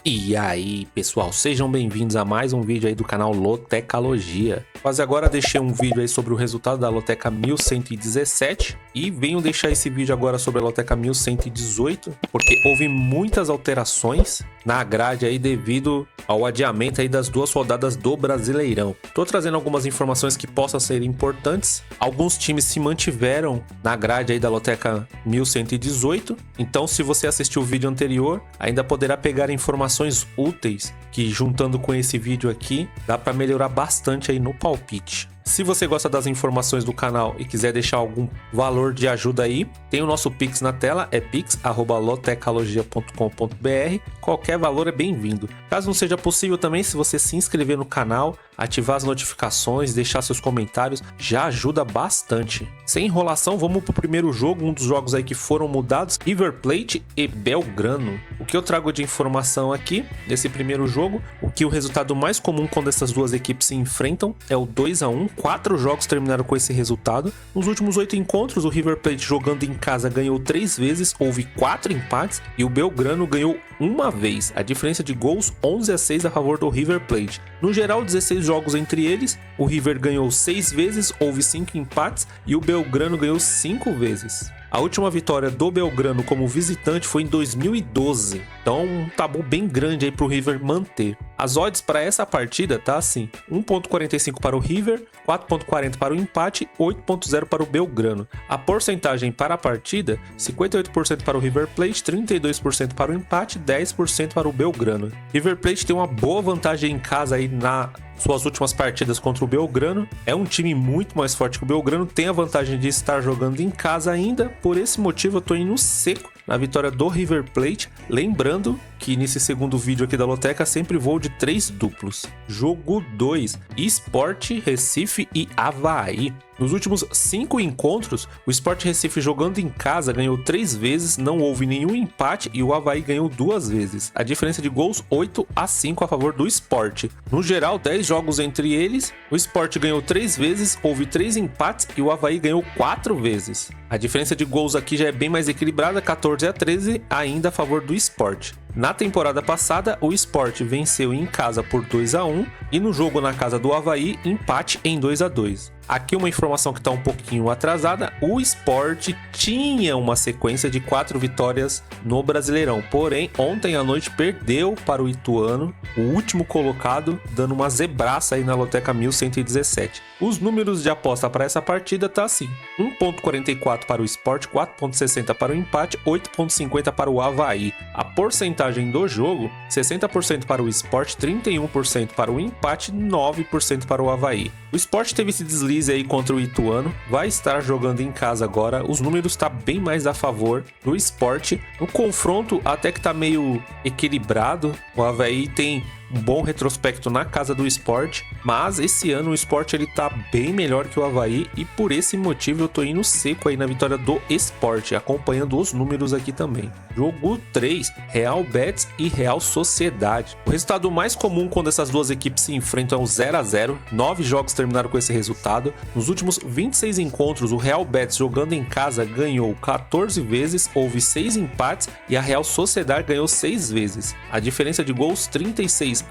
E aí, pessoal, sejam bem-vindos a mais um vídeo aí do canal Lotecalogia. Mas agora deixei um vídeo aí sobre o resultado da Loteca 1117 e venho deixar esse vídeo agora sobre a Loteca 1118, porque houve muitas alterações na grade aí devido ao adiamento aí das duas rodadas do Brasileirão. Tô trazendo algumas informações que possam ser importantes. Alguns times se mantiveram na grade aí da Loteca 1118, então se você assistiu o vídeo anterior, ainda poderá pegar informações úteis que, juntando com esse vídeo aqui, dá para melhorar bastante aí no palpite. Se você gosta das informações do canal e quiser deixar algum valor de ajuda aí, tem o nosso Pix na tela, é pix@lotecalogia.com.br. Qualquer valor é bem-vindo. Caso não seja possível também, se você se inscrever no canal, ativar as notificações, deixar seus comentários, já ajuda bastante. Sem enrolação, vamos pro primeiro jogo, um dos jogos aí que foram mudados, River Plate e Belgrano. O que eu trago de informação aqui, nesse primeiro jogo, o resultado mais comum quando essas duas equipes se enfrentam é o 2-1, 4 jogos terminaram com esse resultado. Nos últimos 8 encontros, o River Plate jogando em casa ganhou 3 vezes, houve 4 empates e o Belgrano ganhou uma vez. A diferença de gols 11-6 a favor do River Plate. No geral, 16 jogos entre eles, o River ganhou 6 vezes, houve 5 empates e o Belgrano ganhou 5 vezes. A última vitória do Belgrano como visitante foi em 2012, então um tabu bem grande aí para o River manter. As odds para essa partida tá assim: 1.45 para o River, 4.40 para o empate, 8.0 para o Belgrano. A porcentagem para a partida: 58% para o River Plate, 32% para o empate, 10% para o Belgrano. River Plate tem uma boa vantagem em casa aí na suas últimas partidas contra o Belgrano. É um time muito mais forte que o Belgrano, tem a vantagem de estar jogando em casa ainda. Por esse motivo eu tô indo seco na vitória do River Plate. Lembrando que nesse segundo vídeo aqui da Loteca sempre vou de 3 duplos. Jogo 2, Sport Recife e Avaí. Nos últimos 5 encontros, o Sport Recife jogando em casa ganhou 3 vezes, não houve nenhum empate e o Avaí ganhou 2 vezes. A diferença de gols 8-5 a favor do Sport. No geral, 10 jogos entre eles, o Sport ganhou 3 vezes, houve 3 empates e o Avaí ganhou 4 vezes. A diferença de gols aqui já é bem mais equilibrada, 14-13 ainda a favor do Sport. Na temporada passada, o Sport venceu em casa por 2-1 e no jogo na casa do Avaí, empate em 2-2. Aqui uma informação que está um pouquinho atrasada: o Sport tinha uma sequência de 4 vitórias no Brasileirão, porém ontem à noite perdeu para o Ituano, o último colocado, dando uma zebraça aí na Loteca 1117. Os números de aposta para essa partida tá assim: 1.44 para o Sport, 4.60 para o empate, 8.50 para o Avaí. A porcentagem do jogo: 60% para o Sport, 31% para o empate, 9% para o Avaí. O Sport teve esse deslize aí contra o Ituano, vai estar jogando em casa agora. Os números tá bem mais a favor do Sport. No confronto até que tá meio equilibrado. O Avaí tem um bom retrospecto na casa do Sport, mas esse ano o Sport ele tá bem melhor que o Avaí e por esse motivo eu tô indo seco aí na vitória do Sport, acompanhando os números aqui também. Jogo 3, Real Betis e Real Sociedade. O resultado mais comum quando essas duas equipes se enfrentam é o 0-0, 9 jogos terminaram com esse resultado. Nos últimos 26 encontros, o Real Betis jogando em casa ganhou 14 vezes, houve 6 empates e a Real Sociedade ganhou 6 vezes. A diferença de gols 36-20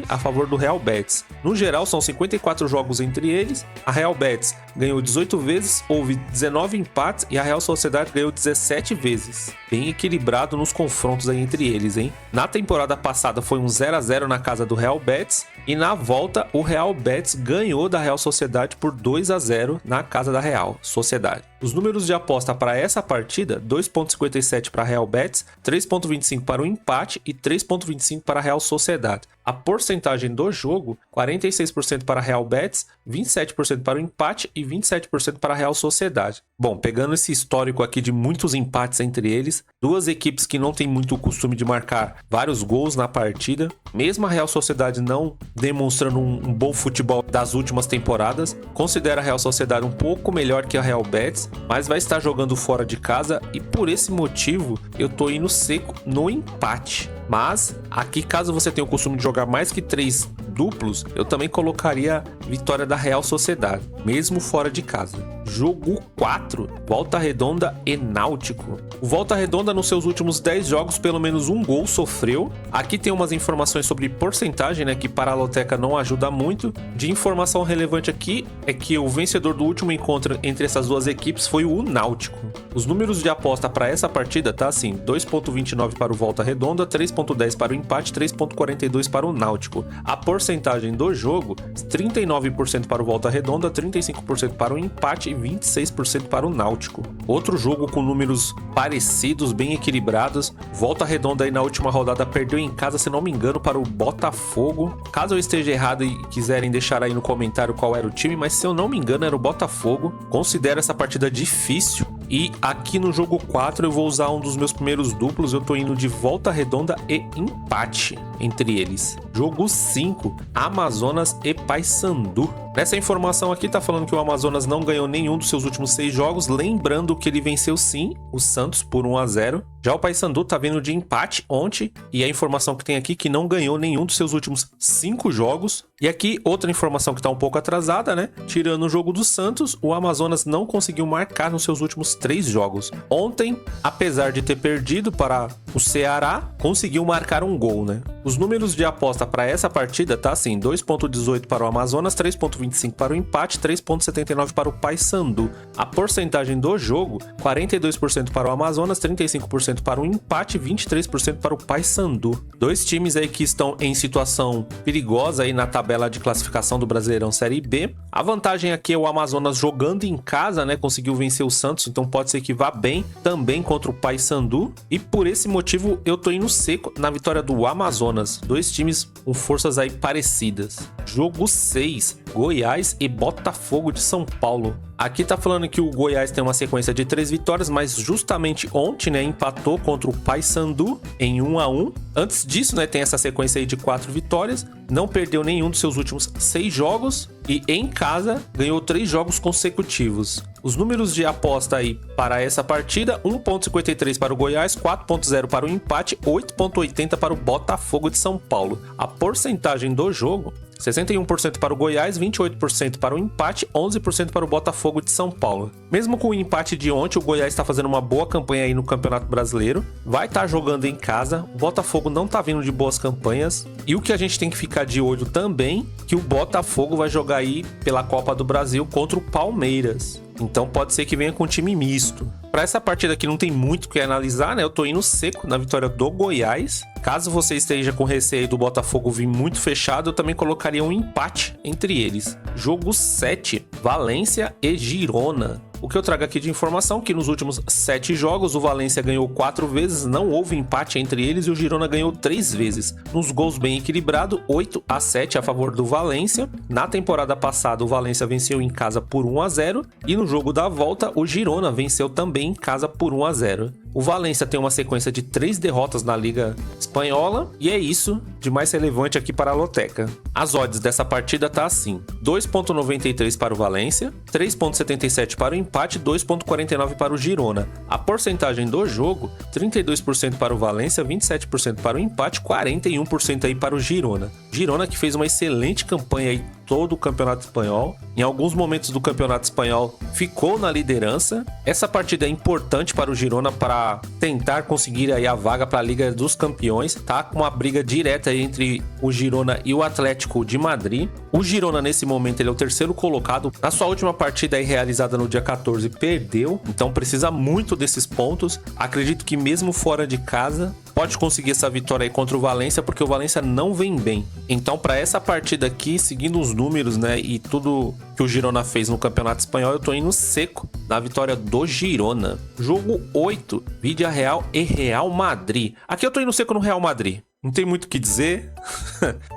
a favor do Real Betis. No geral, são 54 jogos entre eles. A Real Betis ganhou 18 vezes, houve 19 empates e a Real Sociedade ganhou 17 vezes. Bem equilibrado nos confrontos aí entre eles, hein? Na temporada passada foi um 0-0 na casa do Real Betis e na volta o Real Betis ganhou da Real Sociedade por 2-0 na casa da Real Sociedade. Os números de aposta para essa partida: 2.57 para a Real Betis, 3.25 para o empate e 3.25 para a Real Sociedade. A porcentagem do jogo: 46% para a Real Betis, 27% para o empate e 27% para a Real Sociedade. Bom, pegando esse histórico aqui de muitos empates entre eles, duas equipes que não têm muito o costume de marcar vários gols na partida, mesmo a Real Sociedade não demonstrando um bom futebol das últimas temporadas, considera a Real Sociedade um pouco melhor que a Real Betis, mas vai estar jogando fora de casa e por esse motivo eu tô indo seco no empate. Mas aqui, caso você tenha o costume de jogar mais que 3 duplos, eu também colocaria vitória da Real Sociedade, mesmo fora de casa. Jogo 4, Volta Redonda e Náutico. O Volta Redonda, nos seus últimos 10 jogos, pelo menos um gol sofreu. Aqui tem umas informações sobre porcentagem, né, que para a Loteca não ajuda muito. De informação relevante aqui é que o vencedor do último encontro entre essas duas equipes foi o Náutico. Os números de aposta para essa partida tá assim: 2,29 para o Volta Redonda, 3,10 para o empate, 3,42 para o Náutico. A porcentagem do jogo, 39% para o Volta Redonda, 35% para o empate e 26% para o Náutico. Outro jogo com números parecidos, bem equilibrados. Volta Redonda aí na última rodada perdeu em casa, se não me engano, para o Botafogo. Caso eu esteja errado e quiserem deixar aí no comentário qual era o time, mas se eu não me engano era o Botafogo. Considero essa partida difícil. E aqui no jogo 4 eu vou usar um dos meus primeiros duplos. Eu tô indo de Volta Redonda e empate entre eles. Jogo 5, Amazonas e Paysandu. Nessa informação aqui tá falando que o Amazonas não ganhou nenhum dos seus últimos 6 jogos, lembrando que ele venceu sim o Santos por 1-0. Já o Paysandu tá vindo de empate ontem, e a informação que tem aqui é que não ganhou nenhum dos seus últimos 5 jogos. E aqui outra informação que tá um pouco atrasada, né? Tirando o jogo do Santos, o Amazonas não conseguiu marcar nos seus últimos 3 jogos. Ontem, apesar de ter perdido para o Ceará, conseguiu marcar um gol, né? Os números de aposta para essa partida tá assim: 2,18 para o Amazonas, 3,25 para o empate, 3,79 para o Paysandu. A porcentagem do jogo, 42% para o Amazonas, 35% para o empate e 23% para o Paysandu. Dois times aí que estão em situação perigosa aí na tabela de classificação do Brasileirão Série B. A vantagem aqui é o Amazonas jogando em casa, né? Conseguiu vencer o Santos, então pode ser que vá bem também contra o Paysandu. E por esse motivo eu tô indo seco na vitória do Amazonas. Dois times com forças aí parecidas. Jogo 6, Goiás e Botafogo de São Paulo. Aqui tá falando que o Goiás tem uma sequência de 3 vitórias, mas justamente ontem, né, empatou contra o Paysandu em 1-1. Antes disso, né, tem essa sequência aí de 4 vitórias, não perdeu nenhum dos seus últimos 6 jogos e em casa ganhou 3 jogos consecutivos. Os números de aposta aí para essa partida: 1,53 para o Goiás, 4,0 para o empate, 8,80 para o Botafogo de São Paulo. A porcentagem do jogo: 61% para o Goiás, 28% para o empate, 11% para o Botafogo de São Paulo. Mesmo com o empate de ontem, o Goiás está fazendo uma boa campanha aí no Campeonato Brasileiro. Vai estar jogando em casa. O Botafogo não está vindo de boas campanhas. E o que a gente tem que ficar de olho também, que o Botafogo vai jogar aí pela Copa do Brasil contra o Palmeiras. Então pode ser que venha com um time misto. Para essa partida aqui não tem muito o que analisar, né? Eu tô indo seco na vitória do Goiás. Caso você esteja com receio do Botafogo vir muito fechado, eu também colocaria um empate entre eles. Jogo 7, Valência e Girona. O que eu trago aqui de informação é que nos últimos 7 jogos o Valência ganhou 4 vezes, não houve empate entre eles, e o Girona ganhou 3 vezes. Nos gols bem equilibrado, 8-7 a favor do Valência. Na temporada passada o Valência venceu em casa por 1-0 e no jogo da volta o Girona venceu também em casa por 1-0. O Valência tem uma sequência de 3 derrotas na Liga Espanhola e é isso de mais relevante aqui para a Loteca. As odds dessa partida tá assim: 2,93 para o Valência, 3,77 para o empate, 2,49 para o Girona. A porcentagem do jogo: 32% para o Valência, 27% para o empate, 41% aí para o Girona. Girona que fez uma excelente campanha aí todo o Campeonato Espanhol. Em alguns momentos do Campeonato Espanhol ficou na liderança. Essa partida é importante para o Girona para tentar conseguir aí a vaga para a Liga dos Campeões. Tá com uma briga direta entre o Girona e o Atlético de Madrid. O Girona nesse momento ele é o terceiro colocado. Na sua última partida aí realizada no dia 14 perdeu, então precisa muito desses pontos. Acredito que mesmo fora de casa pode conseguir essa vitória aí contra o Valência, porque o Valência não vem bem. Então para essa partida aqui, seguindo os números, né, e tudo que o Girona fez no Campeonato Espanhol, eu tô indo seco na vitória do Girona. Jogo 8, Villarreal e Real Madrid. Aqui eu tô indo seco no Real Madrid. Não tem muito o que dizer.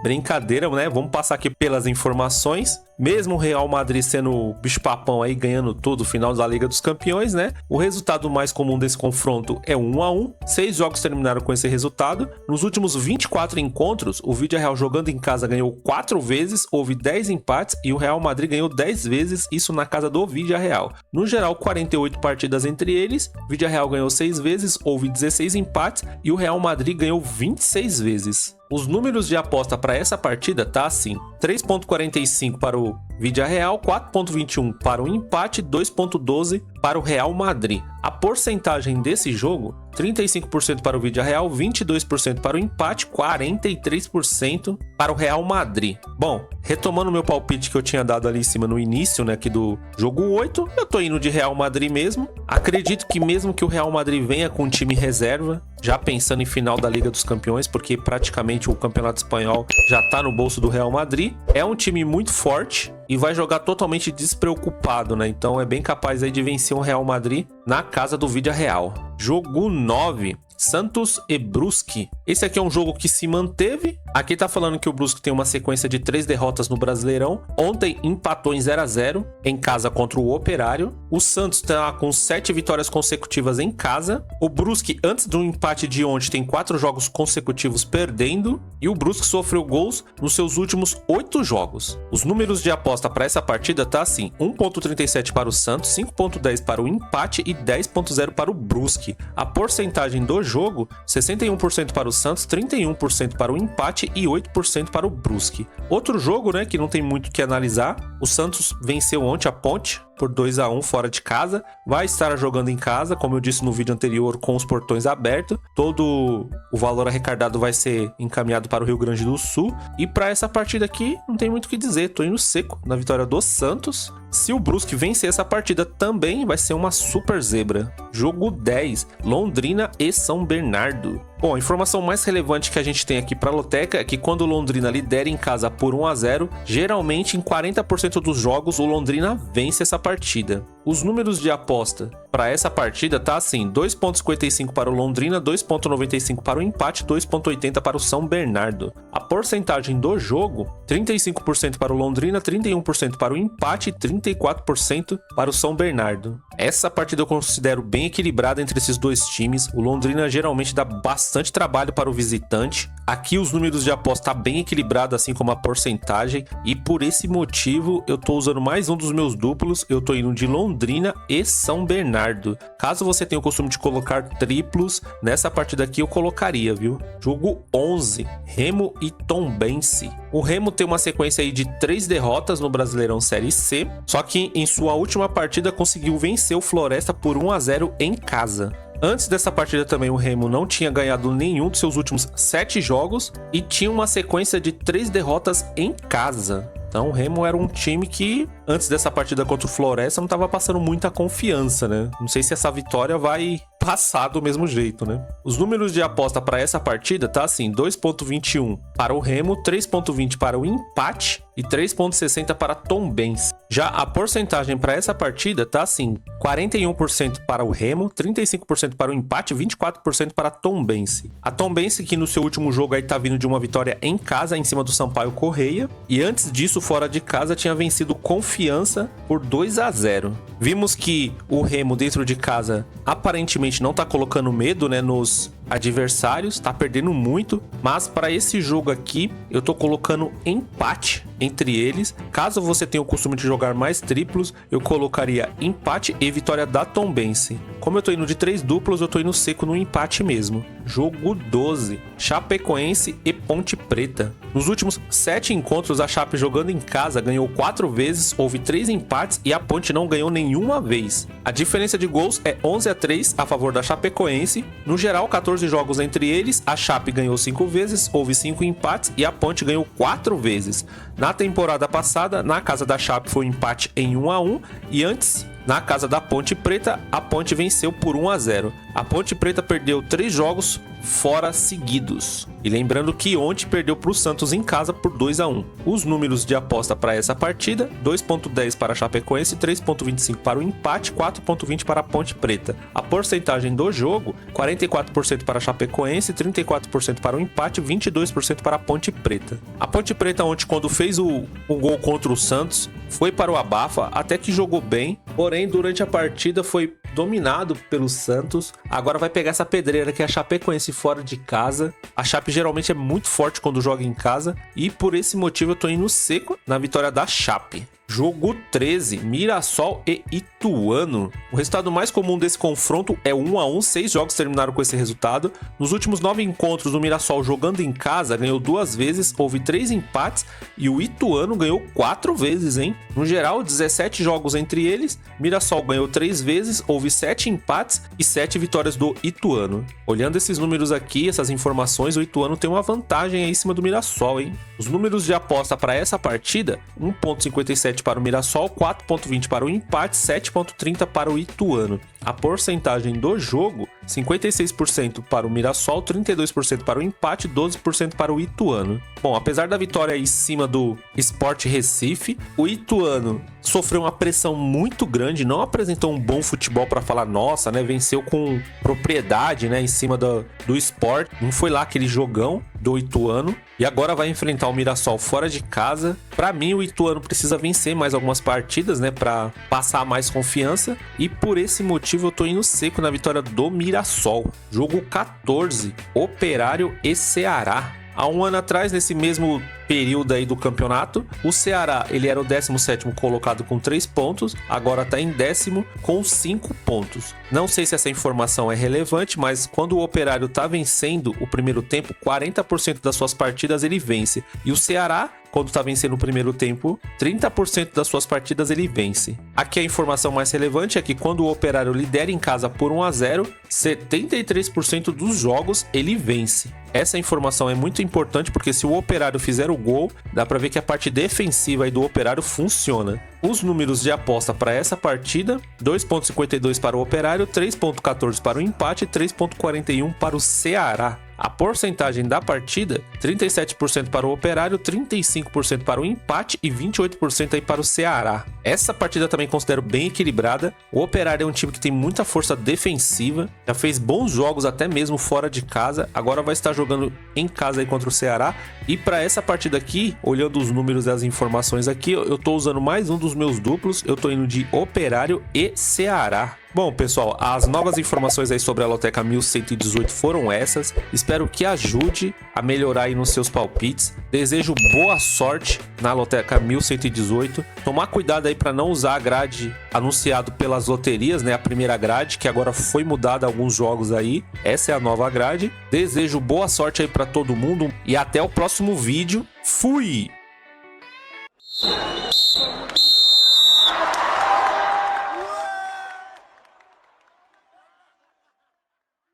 Brincadeira, né? Vamos passar aqui pelas informações. mesmo o Real Madrid sendo o bicho-papão aí, ganhando tudo no final da Liga dos Campeões, né? O resultado mais comum desse confronto é 1-1. 6 jogos terminaram com esse resultado. Nos últimos 24 encontros, o Villarreal jogando em casa ganhou 4 vezes, houve 10 empates e o Real Madrid ganhou 10 vezes, isso na casa do Villarreal. No geral, 48 partidas entre eles, o Villarreal ganhou 6 vezes, houve 16 empates e o Real Madrid ganhou 26 vezes. Os números de aposta para essa partida tá assim: 3.45 para o Villarreal, 4.21 para o empate, 2.12 para o Real Madrid. A porcentagem desse jogo: 35% para o Villarreal, 22% para o empate, 43% para o Real Madrid. Bom, retomando meu palpite que eu tinha dado ali em cima no início, né, aqui do jogo 8, eu tô indo de Real Madrid mesmo. Acredito que mesmo que o Real Madrid venha com um time reserva, já pensando em final da Liga dos Campeões, porque praticamente o Campeonato Espanhol já tá no bolso do Real Madrid. É um time muito forte e vai jogar totalmente despreocupado, né? Então é bem capaz aí de vencer o Real Madrid na casa do Villarreal. Jogo 9. Santos e Brusque. Esse aqui é um jogo que se manteve. Aqui tá falando que o Brusque tem uma sequência de 3 derrotas no Brasileirão. Ontem empatou em 0-0 em casa contra o Operário. O Santos tá com 7 vitórias consecutivas em casa. O Brusque, antes do empate de ontem, tem 4 jogos consecutivos perdendo. E o Brusque sofreu gols nos seus últimos 8 jogos. Os números de aposta para essa partida tá assim: 1.37 para o Santos, 5.10 para o empate e 10.0 para o Brusque. A porcentagem do jogo: 61% para o Santos, 31% para o empate e 8% para o Brusque. Outro jogo, né, que não tem muito o que analisar. O Santos venceu ontem a Ponte por 2-1 fora de casa. Vai estar jogando em casa, como eu disse no vídeo anterior, com os portões abertos. Todo o valor arrecadado vai ser encaminhado para o Rio Grande do Sul. E para essa partida aqui, não tem muito o que dizer. Tô indo seco na vitória do Santos. Se o Brusque vencer essa partida também, vai ser uma super zebra. Jogo 10, Londrina e São Bernardo. Bom, a informação mais relevante que a gente tem aqui para a Loteca é que quando o Londrina lidera em casa por 1-0, geralmente em 40% dos jogos o Londrina vence essa partida. Os números de aposta para essa partida tá assim: 2.55 para o Londrina, 2.95 para o empate, 2.80 para o São Bernardo. A porcentagem do jogo: 35% para o Londrina, 31% para o empate e 34% para o São Bernardo. Essa partida eu considero bem equilibrada entre esses dois times. O Londrina geralmente dá bastante trabalho para o visitante. Aqui os números de aposta tá bem equilibrado, assim como a porcentagem, e por esse motivo eu tô usando mais um dos meus duplos. Eu tô indo de Londrina e São Bernardo. Caso você tenha o costume de colocar triplos, nessa partida aqui eu colocaria, viu? Jogo 11, Remo e Tombense. O Remo tem uma sequência aí de 3 derrotas no Brasileirão Série C, só que em sua última partida conseguiu vencer o Floresta por 1-0 em casa. Antes dessa partida também o Remo não tinha ganhado nenhum dos seus últimos 7 jogos e tinha uma sequência de 3 derrotas em casa. Então o Remo era um time que, antes dessa partida contra o Floresta, não estava passando muita confiança, né? Não sei se essa vitória vai passar do mesmo jeito, né? Os números de aposta para essa partida tá assim: 2.21 para o Remo, 3.20 para o empate e 3.60 para Tombense. Já a porcentagem para essa partida tá assim: 41% para o Remo, 35% para o empate e 24% para Tombense. A Tombense, que no seu último jogo aí tá vindo de uma vitória em casa em cima do Sampaio Correia, e antes disso fora de casa tinha vencido Confiança por 2-0. Vimos que o Remo dentro de casa aparentemente não tá colocando medo, né, nos adversários, tá perdendo muito, mas para esse jogo aqui eu tô colocando empate entre eles. Caso você tenha o costume de jogar mais triplos, eu colocaria empate e vitória da Tombense. Como eu tô indo de 3 duplos, eu tô indo seco no empate mesmo. Jogo 12, Chapecoense e Ponte Preta. Nos últimos 7 encontros, a Chape jogando em casa ganhou 4 vezes, houve 3 empates e a Ponte não ganhou nenhuma vez. A diferença de gols é 11-3 a favor da Chapecoense. No geral, 14 jogos entre eles, a Chape ganhou 5 vezes, houve 5 empates e a Ponte ganhou 4 vezes. Na temporada passada, na casa da Chape foi um empate em 1-1 e antes, na casa da Ponte Preta, a Ponte venceu por 1-0. A Ponte Preta perdeu 3 jogos fora seguidos. E lembrando que ontem perdeu para o Santos em casa por 2-1. Os números de aposta para essa partida: 2.10 para a Chapecoense, 3.25 para o empate, 4.20 para a Ponte Preta. A porcentagem do jogo: 44% para a Chapecoense, 34% para o empate, 22% para a Ponte Preta. A Ponte Preta ontem, quando fez o gol contra o Santos, foi para o abafa, até que jogou bem, porém durante a partida foi dominado pelo Santos. Agora vai pegar essa pedreira que é a Chapecoense fora de casa. A Chape geralmente é muito forte quando joga em casa e por esse motivo eu tô indo seco na vitória da Chape. Jogo 13, Mirassol e Ituano. O resultado mais comum desse confronto é 1-1, 6 jogos terminaram com esse resultado. Nos últimos 9 encontros, o Mirassol jogando em casa ganhou 2 vezes, houve 3 empates e o Ituano ganhou 4 vezes, hein? No geral, 17 jogos entre eles, Mirassol ganhou 3 vezes, houve 7 empates e 7 vitórias do Ituano. Olhando esses números aqui, essas informações, o Ituano tem uma vantagem aí em cima do Mirassol, hein? Os números de aposta para essa partida: 1.57 para o Mirassol, 4.20 para o empate, 7.30 para o Ituano. A porcentagem do jogo: 56% para o Mirassol, 32% para o empate, 12% para o Ituano. Bom, apesar da vitória em cima do Sport Recife, o Ituano sofreu uma pressão muito grande, não apresentou um bom futebol para falar, nossa, né, venceu com propriedade, né, em cima do Sport. Não foi lá aquele jogão do Ituano. E agora vai enfrentar o Mirassol fora de casa. Para mim, o Ituano precisa vencer mais algumas partidas, né, para passar mais confiança. E por esse motivo eu tô indo seco na vitória do Mirassol. Jogo 14, Operário e Ceará. Há um ano atrás, nesse mesmo período aí do campeonato, o Ceará ele era o 17º colocado com 3 pontos, agora está em 10º com 5 pontos. Não sei se essa informação é relevante, mas quando o Operário está vencendo o primeiro tempo, 40% das suas partidas ele vence. E o Ceará, quando está vencendo o primeiro tempo, 30% das suas partidas ele vence. Aqui a informação mais relevante é que quando o Operário lidera em casa por 1-0, 73% dos jogos ele vence. Essa informação é muito importante porque se o Operário fizer o gol, dá para ver que a parte defensiva aí do Operário funciona. Os números de aposta para essa partida: 2.52 para o Operário, 3.14 para o empate e 3.41 para o Ceará. A porcentagem da partida: 37% para o Operário, 35% para o empate e 28% aí para o Ceará. Essa partida também considero bem equilibrada. O Operário é um time que tem muita força defensiva, já fez bons jogos até mesmo fora de casa, agora vai estar jogando em casa aí contra o Ceará. E para essa partida aqui, olhando os números e as informações aqui, eu tô usando mais um dos meus duplos, eu tô indo de Operário e Ceará. Bom, pessoal, as novas informações aí sobre a Loteca 1118 foram essas. Espero que ajude a melhorar aí nos seus palpites. Desejo boa sorte na Loteca 1118. Tomar cuidado aí para não usar a grade anunciado pelas loterias, né? A primeira grade, que agora foi mudada alguns jogos aí. Essa é a nova grade. Desejo boa sorte aí para todo mundo e até o próximo vídeo. Fui!